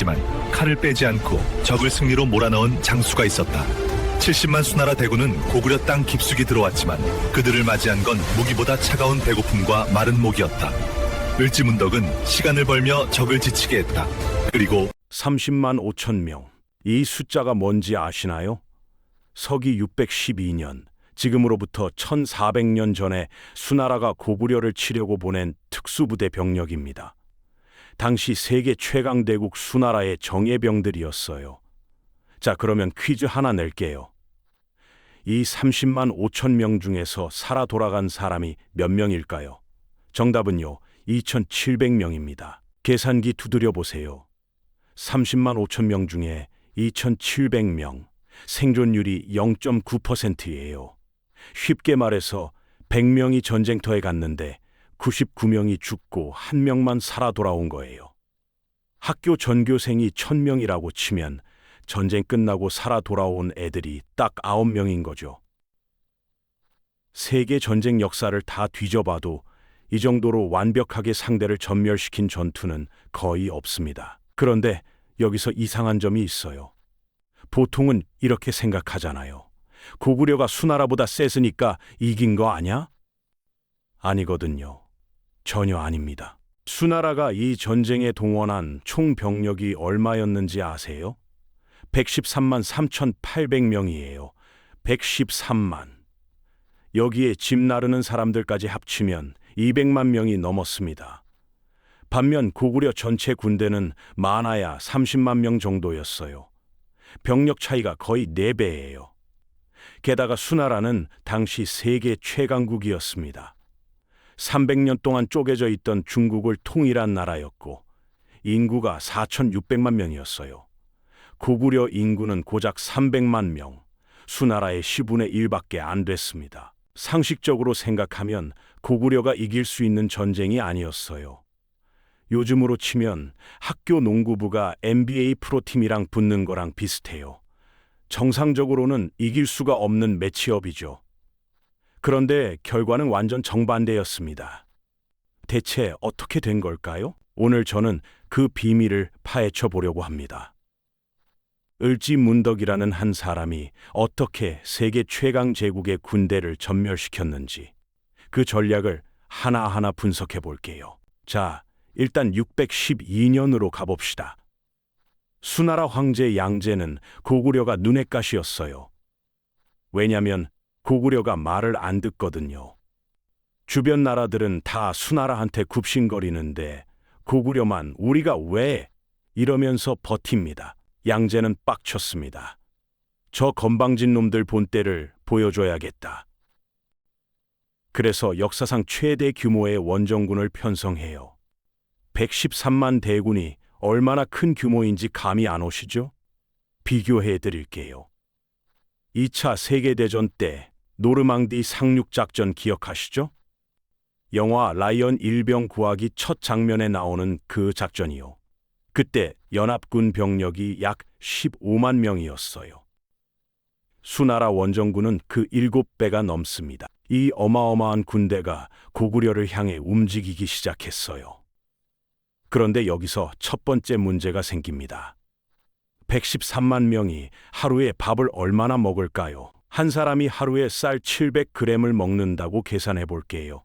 하지만 칼을 빼지 않고 적을 승리로 몰아넣은 장수가 있었다. 70만 수나라 대군은 고구려 땅 깊숙이 들어왔지만 그들을 맞이한 건 무기보다 차가운 배고픔과 마른 목이었다. 을지문덕은 시간을 벌며 적을 지치게 했다. 그리고 30만 5천 명. 이 숫자가 뭔지 아시나요? 서기 612년, 지금으로부터 1400년 전에 수나라가 고구려를 치려고 보낸 특수부대 병력입니다. 당시 세계 최강 대국 수나라의 정예병들이었어요. 자, 그러면 퀴즈 하나 낼게요. 이 30만 5천 명 중에서 살아 돌아간 사람이 몇 명일까요? 정답은요, 2,700명입니다. 계산기 두드려 보세요. 30만 5천 명 중에 2,700명, 생존율이 0.9%예요. 쉽게 말해서 100명이 전쟁터에 갔는데 99명이 죽고 1명만 살아 돌아온 거예요. 학교 전교생이 1,000명이라고 치면 전쟁 끝나고 살아 돌아온 애들이 딱 9명인 거죠. 세계 전쟁 역사를 다 뒤져봐도 이 정도로 완벽하게 상대를 전멸시킨 전투는 거의 없습니다. 그런데 여기서 이상한 점이 있어요. 보통은 이렇게 생각하잖아요. 고구려가 수나라보다 셌으니까 이긴 거 아냐? 아니거든요. 전혀 아닙니다. 수나라가 이 전쟁에 동원한 총 병력이 얼마였는지 아세요? 113만 3,800명이에요. 113만. 여기에 집 나르는 사람들까지 합치면 200만 명이 넘었습니다. 반면 고구려 전체 군대는 많아야 30만 명 정도였어요. 병력 차이가 거의 4배예요. 게다가 수나라는 당시 세계 최강국이었습니다. 300년 동안 쪼개져 있던 중국을 통일한 나라였고 인구가 4,600만 명이었어요. 고구려 인구는 고작 300만 명, 수나라의 10분의 1밖에 안 됐습니다. 상식적으로 생각하면 고구려가 이길 수 있는 전쟁이 아니었어요. 요즘으로 치면 학교 농구부가 NBA 프로팀이랑 붙는 거랑 비슷해요. 정상적으로는 이길 수가 없는 매치업이죠. 그런데 결과는 완전 정반대였습니다. 대체 어떻게 된 걸까요? 오늘 저는 그 비밀을 파헤쳐 보려고 합니다. 을지문덕이라는 한 사람이 어떻게 세계 최강 제국의 군대를 전멸시켰는지 그 전략을 하나하나 분석해 볼게요. 자, 일단 612년으로 가봅시다. 수나라 황제 양제는 고구려가 눈엣 가시였어요. 왜냐면 고구려가 말을 안 듣거든요. 주변 나라들은 다 수나라한테 굽신거리는데 고구려만 우리가 왜? 이러면서 버팁니다. 양제는 빡쳤습니다. 저 건방진 놈들 본때를 보여줘야겠다. 그래서 역사상 최대 규모의 원정군을 편성해요. 113만 대군이 얼마나 큰 규모인지 감이 안 오시죠? 비교해 드릴게요. 2차 세계대전 때 노르망디 상륙작전 기억하시죠? 영화 라이언 일병 구하기 첫 장면에 나오는 그 작전이요. 그때 연합군 병력이 약 15만 명이었어요. 수나라 원정군은 그 7배가 넘습니다. 이 어마어마한 군대가 고구려를 향해 움직이기 시작했어요. 그런데 여기서 첫 번째 문제가 생깁니다. 113만 명이 하루에 밥을 얼마나 먹을까요? 한 사람이 하루에 쌀 700g을 먹는다고 계산해 볼게요.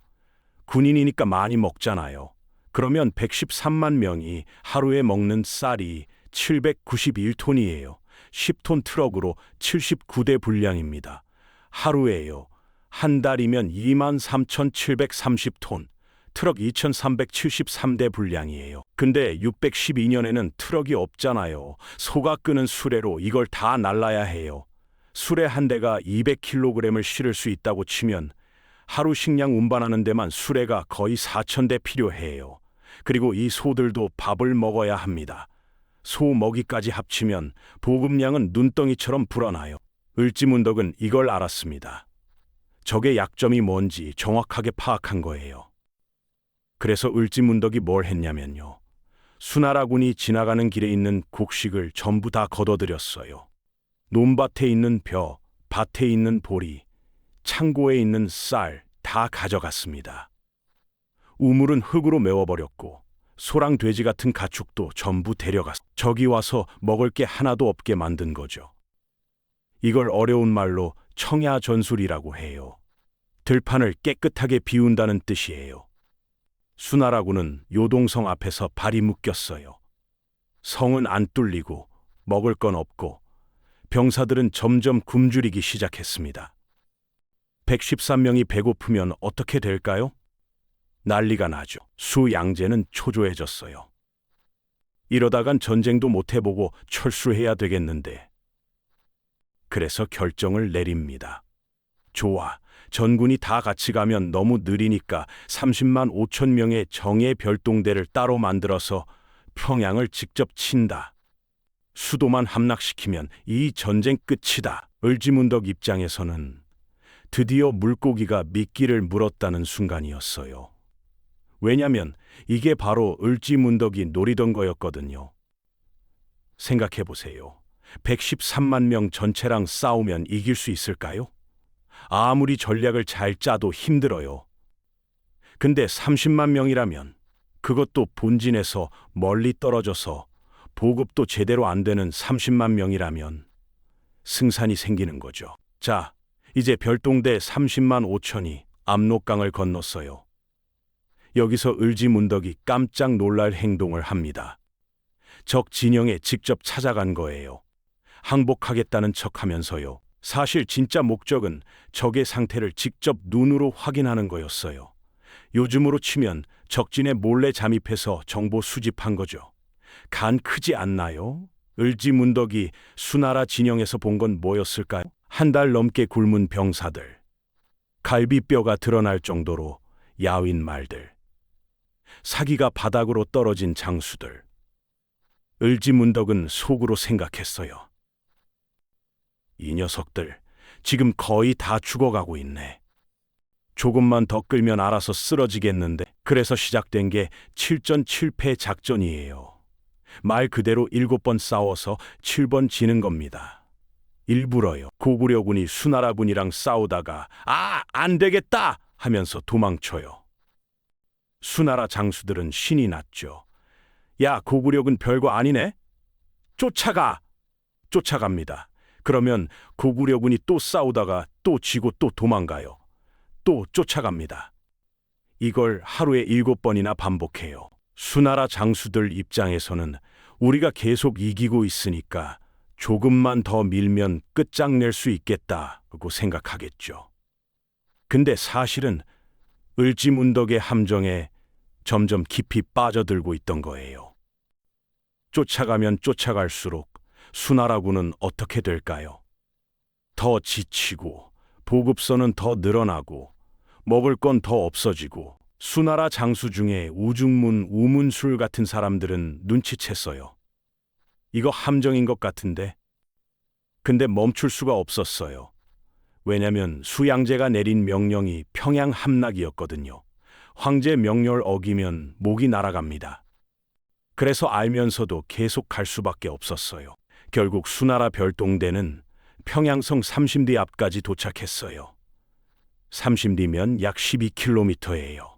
군인이니까 많이 먹잖아요. 그러면 113만 명이 하루에 먹는 쌀이 791톤이에요. 10톤 트럭으로 79대 분량입니다. 하루에요. 한 달이면 23,730톤. 트럭 2,373대 분량이에요. 근데 612년에는 트럭이 없잖아요. 소가 끄는 수레로 이걸 다 날라야 해요. 수레 한 대가 200kg을 실을 수 있다고 치면 하루 식량 운반하는 데만 수레가 거의 4,000대 필요해요. 그리고 이 소들도 밥을 먹어야 합니다. 소 먹이까지 합치면 보급량은 눈덩이처럼 불어나요. 을지문덕은 이걸 알았습니다. 적의 약점이 뭔지 정확하게 파악한 거예요. 그래서 을지문덕이 뭘 했냐면요. 수나라군이 지나가는 길에 있는 곡식을 전부 다 걷어들였어요. 논밭에 있는 벼, 밭에 있는 보리, 창고에 있는 쌀 다 가져갔습니다. 우물은 흙으로 메워버렸고 소랑 돼지 같은 가축도 전부 데려가서 적이 와서 먹을 게 하나도 없게 만든 거죠. 이걸 어려운 말로 청야전술이라고 해요. 들판을 깨끗하게 비운다는 뜻이에요. 수나라군은 요동성 앞에서 발이 묶였어요. 성은 안 뚫리고 먹을 건 없고 병사들은 점점 굶주리기 시작했습니다. 113명이 배고프면 어떻게 될까요? 난리가 나죠. 수양제는 초조해졌어요. 이러다간 전쟁도 못 해보고 철수해야 되겠는데. 그래서 결정을 내립니다. 좋아. 전군이 다 같이 가면 너무 느리니까 30만 5천 명의 정예 별동대를 따로 만들어서 평양을 직접 친다. 수도만 함락시키면 이 전쟁 끝이다. 을지문덕 입장에서는 드디어 물고기가 미끼를 물었다는 순간이었어요. 왜냐면 이게 바로 을지문덕이 노리던 거였거든요. 생각해 보세요. 113만 명 전체랑 싸우면 이길 수 있을까요? 아무리 전략을 잘 짜도 힘들어요. 근데 30만 명이라면, 그것도 본진에서 멀리 떨어져서 보급도 제대로 안 되는 30만 명이라면 승산이 생기는 거죠. 자, 이제 별동대 30만 5천이 압록강을 건넜어요. 여기서 을지문덕이 깜짝 놀랄 행동을 합니다. 적 진영에 직접 찾아간 거예요. 항복하겠다는 척하면서요. 사실 진짜 목적은 적의 상태를 직접 눈으로 확인하는 거였어요. 요즘으로 치면 적진에 몰래 잠입해서 정보 수집한 거죠. 간 크지 않나요? 을지문덕이 수나라 진영에서 본 건 뭐였을까요? 한 달 넘게 굶은 병사들, 갈비뼈가 드러날 정도로 야윈 말들, 사기가 바닥으로 떨어진 장수들. 을지문덕은 속으로 생각했어요. 이 녀석들 지금 거의 다 죽어가고 있네. 조금만 더 끌면 알아서 쓰러지겠는데. 그래서 시작된 게 7전 7패 작전이에요. 말 그대로 7번 싸워서 7번 지는 겁니다. 일부러요. 고구려군이 수나라군이랑 싸우다가 안 되겠다 하면서 도망쳐요. 수나라 장수들은 신이 났죠. 야, 고구려군 별거 아니네? 쫓아가! 쫓아갑니다. 그러면 고구려군이 또 싸우다가 또 지고 또 도망가요. 또 쫓아갑니다. 이걸 하루에 7번이나 반복해요. 수나라 장수들 입장에서는 우리가 계속 이기고 있으니까 조금만 더 밀면 끝장낼 수 있겠다고 생각하겠죠. 근데 사실은 을지문덕의 함정에 점점 깊이 빠져들고 있던 거예요. 쫓아가면 쫓아갈수록 수나라군은 어떻게 될까요? 더 지치고 보급선은 더 늘어나고 먹을 건 더 없어지고. 수나라 장수 중에 우중문, 우문술 같은 사람들은 눈치챘어요. 이거 함정인 것 같은데. 근데 멈출 수가 없었어요. 왜냐면 수양제가 내린 명령이 평양 함락이었거든요. 황제 명령을 어기면 목이 날아갑니다. 그래서 알면서도 계속 갈 수밖에 없었어요. 결국 수나라 별동대는 평양성 삼심리 앞까지 도착했어요. 삼심리면 약 12km예요.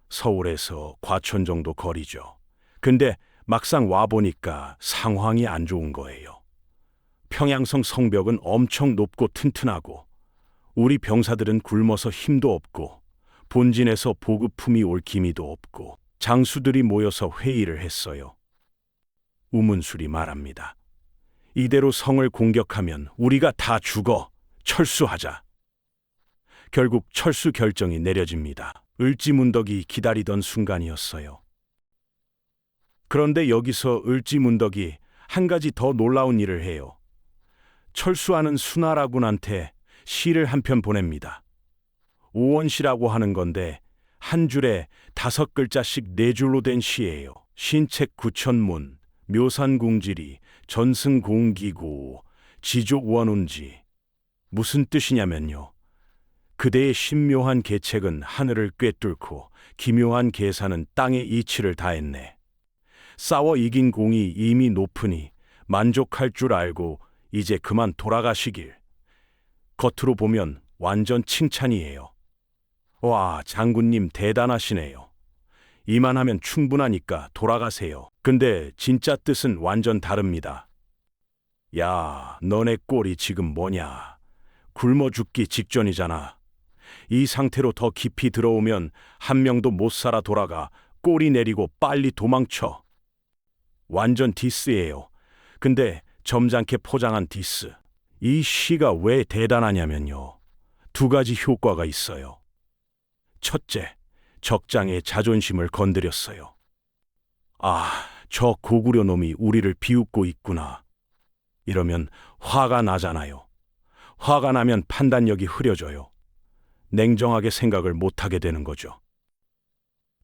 서울에서 과천 정도 거리죠. 근데 막상 와보니까 상황이 안 좋은 거예요. 평양성 성벽은 엄청 높고 튼튼하고 우리 병사들은 굶어서 힘도 없고 본진에서 보급품이 올 기미도 없고. 장수들이 모여서 회의를 했어요. 우문술이 말합니다. 이대로 성을 공격하면 우리가 다 죽어. 철수하자. 결국 철수 결정이 내려집니다. 을지문덕이 기다리던 순간이었어요. 그런데 여기서 을지문덕이 한 가지 더 놀라운 일을 해요. 철수하는 수나라군한테 시를 한 편 보냅니다. 오원시라고 하는 건데 한 줄에 5글자씩 4줄로 된 시예요. 신책 구천문, 묘산궁지리, 전승공기고, 지족원운지. 무슨 뜻이냐면요. 그대의 신묘한 계책은 하늘을 꿰뚫고 기묘한 계산은 땅의 이치를 다했네. 싸워 이긴 공이 이미 높으니 만족할 줄 알고 이제 그만 돌아가시길. 겉으로 보면 완전 칭찬이에요. 와, 장군님 대단하시네요. 이만하면 충분하니까 돌아가세요. 근데 진짜 뜻은 완전 다릅니다. 야, 너네 꼴이 지금 뭐냐? 굶어 죽기 직전이잖아. 이 상태로 더 깊이 들어오면 한 명도 못 살아 돌아가. 꼬리 내리고 빨리 도망쳐. 완전 디스예요. 근데 점잖게 포장한 디스. 이 시가 왜 대단하냐면요. 두 가지 효과가 있어요. 첫째, 적장의 자존심을 건드렸어요. 아, 저 고구려 놈이 우리를 비웃고 있구나. 이러면 화가 나잖아요. 화가 나면 판단력이 흐려져요. 냉정하게 생각을 못하게 되는 거죠.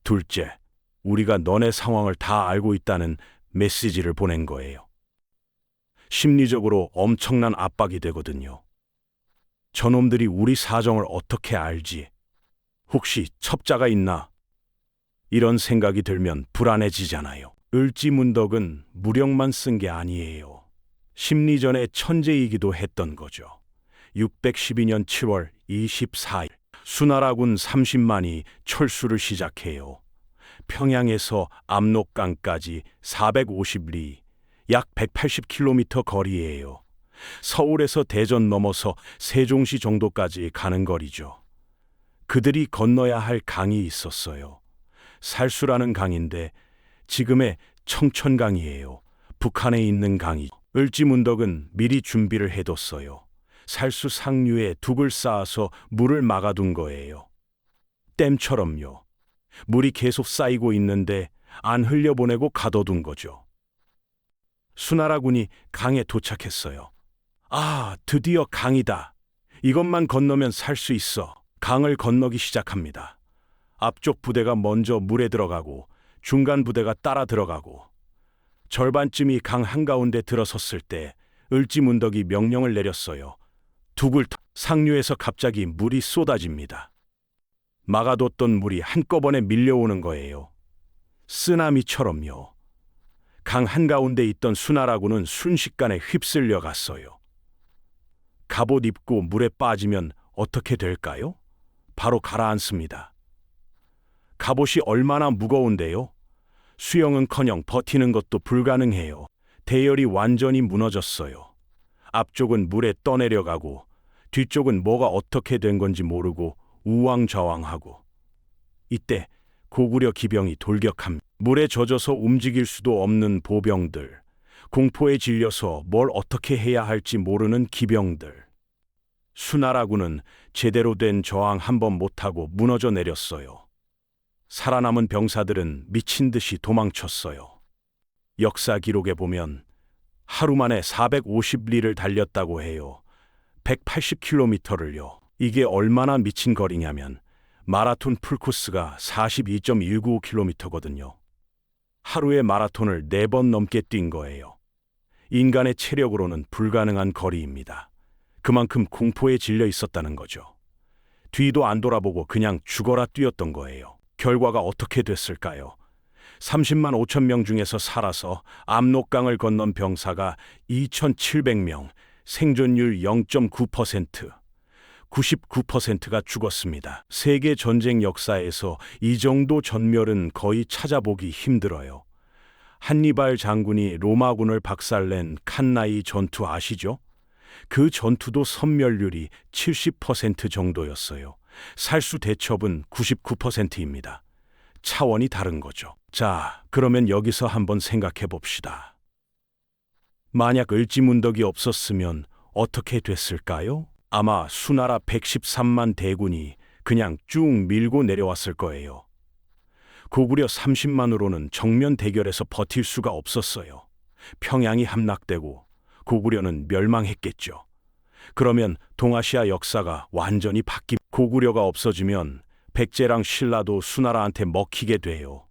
둘째, 우리가 너네 상황을 다 알고 있다는 메시지를 보낸 거예요. 심리적으로 엄청난 압박이 되거든요. 저놈들이 우리 사정을 어떻게 알지? 혹시 첩자가 있나? 이런 생각이 들면 불안해지잖아요. 을지문덕은 무력만 쓴 게 아니에요. 심리전의 천재이기도 했던 거죠. 612년 7월 24일 수나라군 30만이 철수를 시작해요. 평양에서 압록강까지 450리, 약 180km 거리예요. 서울에서 대전 넘어서 세종시 정도까지 가는 거리죠. 그들이 건너야 할 강이 있었어요. 살수라는 강인데 지금의 청천강이에요. 북한에 있는 강이. 을지문덕은 미리 준비를 해뒀어요. 살수 상류에 둑을 쌓아서 물을 막아둔 거예요. 댐처럼요. 물이 계속 쌓이고 있는데 안 흘려보내고 가둬둔 거죠. 수나라군이 강에 도착했어요. 아, 드디어 강이다. 이것만 건너면 살 수 있어. 강을 건너기 시작합니다. 앞쪽 부대가 먼저 물에 들어가고 중간 부대가 따라 들어가고 절반쯤이 강 한가운데 들어섰을 때 을지문덕이 명령을 내렸어요. 둑을 상류에서 갑자기 물이 쏟아집니다. 막아뒀던 물이 한꺼번에 밀려오는 거예요. 쓰나미처럼요. 강 한가운데 있던 수나라군은 순식간에 휩쓸려 갔어요. 갑옷 입고 물에 빠지면 어떻게 될까요? 바로 가라앉습니다. 갑옷이 얼마나 무거운데요? 수영은커녕 버티는 것도 불가능해요. 대열이 완전히 무너졌어요. 앞쪽은 물에 떠내려가고 뒤쪽은 뭐가 어떻게 된 건지 모르고 우왕좌왕하고. 이때 고구려 기병이 돌격합니다. 물에 젖어서 움직일 수도 없는 보병들, 공포에 질려서 뭘 어떻게 해야 할지 모르는 기병들. 수나라군은 제대로 된 저항 한번 못하고 무너져 내렸어요. 살아남은 병사들은 미친 듯이 도망쳤어요. 역사 기록에 보면 하루 만에 450리를 달렸다고 해요. 180km를요. 이게 얼마나 미친 거리냐면 마라톤 풀코스가 42.195km거든요. 하루에 마라톤을 4번 넘게 뛴 거예요. 인간의 체력으로는 불가능한 거리입니다. 그만큼 공포에 질려 있었다는 거죠. 뒤도 안 돌아보고 그냥 죽어라 뛰었던 거예요. 결과가 어떻게 됐을까요? 30만 5천 명 중에서 살아서 압록강을 건넌 병사가 2,700명, 생존율 0.9%, 99%가 죽었습니다. 세계 전쟁 역사에서 이 정도 전멸은 거의 찾아보기 힘들어요. 한니발 장군이 로마군을 박살낸 칸나이 전투 아시죠? 그 전투도 선멸률이 70% 정도였어요. 살수 대첩은 99%입니다. 차원이 다른 거죠. 자, 그러면 여기서 한번 생각해 봅시다. 만약 을지문덕이 없었으면 어떻게 됐을까요? 아마 수나라 113만 대군이 그냥 쭉 밀고 내려왔을 거예요. 고구려 30만으로는 정면 대결에서 버틸 수가 없었어요. 평양이 함락되고 고구려는 멸망했겠죠. 그러면 동아시아 역사가 완전히 고구려가 없어지면 백제랑 신라도 수나라한테 먹히게 돼요.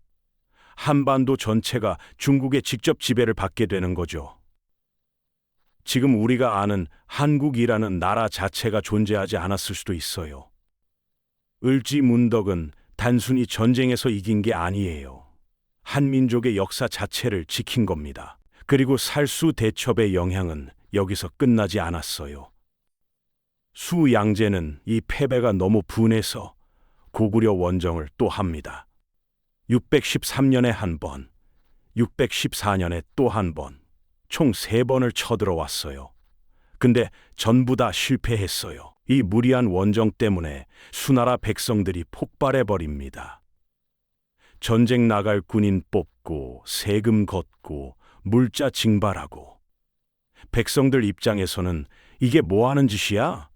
한반도 전체가 중국의 직접 지배를 받게 되는 거죠. 지금 우리가 아는 한국이라는 나라 자체가 존재하지 않았을 수도 있어요. 을지문덕은 단순히 전쟁에서 이긴 게 아니에요. 한민족의 역사 자체를 지킨 겁니다. 그리고 살수 대첩의 영향은 여기서 끝나지 않았어요. 수양제는 이 패배가 너무 분해서 고구려 원정을 또 합니다. 613년에 한 번, 614년에 또 한 번, 총 3번을 쳐들어왔어요. 근데 전부 다 실패했어요. 이 무리한 원정 때문에 수나라 백성들이 폭발해버립니다. 전쟁 나갈 군인 뽑고 세금 걷고 물자 징발하고 백성들 입장에서는 이게 뭐 하는 짓이야?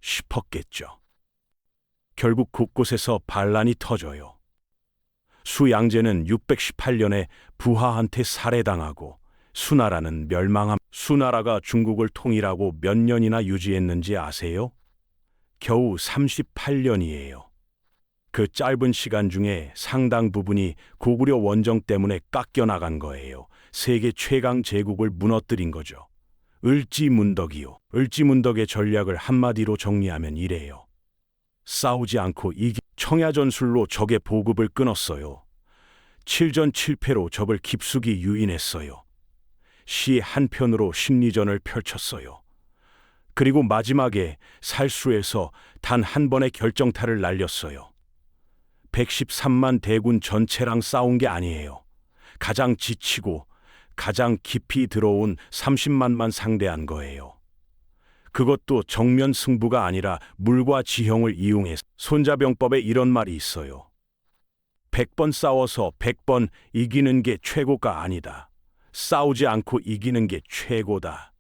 싶었겠죠. 결국 곳곳에서 반란이 터져요. 수양제는 618년에 부하한테 살해당하고 수나라는 멸망함. 수나라가 중국을 통일하고 몇 년이나 유지했는지 아세요? 겨우 38년이에요. 그 짧은 시간 중에 상당 부분이 고구려 원정 때문에 깎여나간 거예요. 세계 최강 제국을 무너뜨린 거죠. 을지문덕이요. 을지문덕의 전략을 한마디로 정리하면 이래요. 싸우지 않고 청야전술로 적의 보급을 끊었어요. 7전 7패로 적을 깊숙이 유인했어요. 시 한편으로 심리전을 펼쳤어요. 그리고 마지막에 살수에서 단 한 번의 결정타를 날렸어요. 113만 대군 전체랑 싸운 게 아니에요. 가장 지치고 가장 깊이 들어온 30만만 상대한 거예요. 그것도 정면 승부가 아니라 물과 지형을 이용해서. 손자병법에 이런 말이 있어요. 100번 싸워서 100번 이기는 게 최고가 아니다. 싸우지 않고 이기는 게 최고다.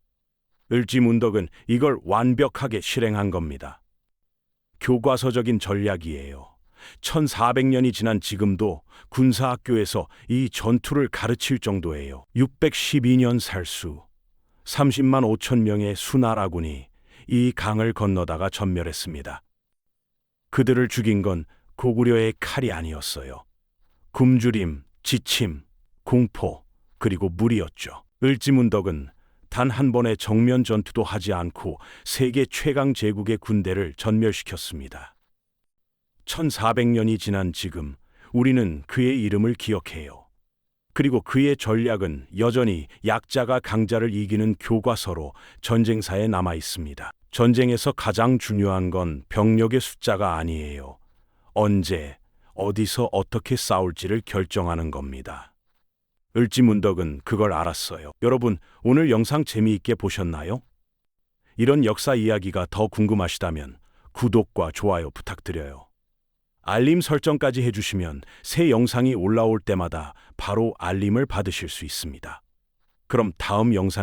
을지문덕은 이걸 완벽하게 실행한 겁니다. 교과서적인 전략이에요. 1400년이 지난 지금도 군사학교에서 이 전투를 가르칠 정도예요. 612년 살수 30만 5천 명의 수나라군이 이 강을 건너다가 전멸했습니다. 그들을 죽인 건 고구려의 칼이 아니었어요. 굶주림, 지침, 공포, 그리고 물이었죠. 을지문덕은 단 한 번의 정면 전투도 하지 않고 세계 최강 제국의 군대를 전멸시켰습니다. 1400년이 지난 지금 우리는 그의 이름을 기억해요. 그리고 그의 전략은 여전히 약자가 강자를 이기는 교과서로 전쟁사에 남아 있습니다. 전쟁에서 가장 중요한 건 병력의 숫자가 아니에요. 언제, 어디서 어떻게 싸울지를 결정하는 겁니다. 을지문덕은 그걸 알았어요. 여러분, 오늘 영상 재미있게 보셨나요? 이런 역사 이야기가 더 궁금하시다면 구독과 좋아요 부탁드려요. 알림 설정까지 해주시면 새 영상이 올라올 때마다 바로 알림을 받으실 수 있습니다. 그럼 다음 영상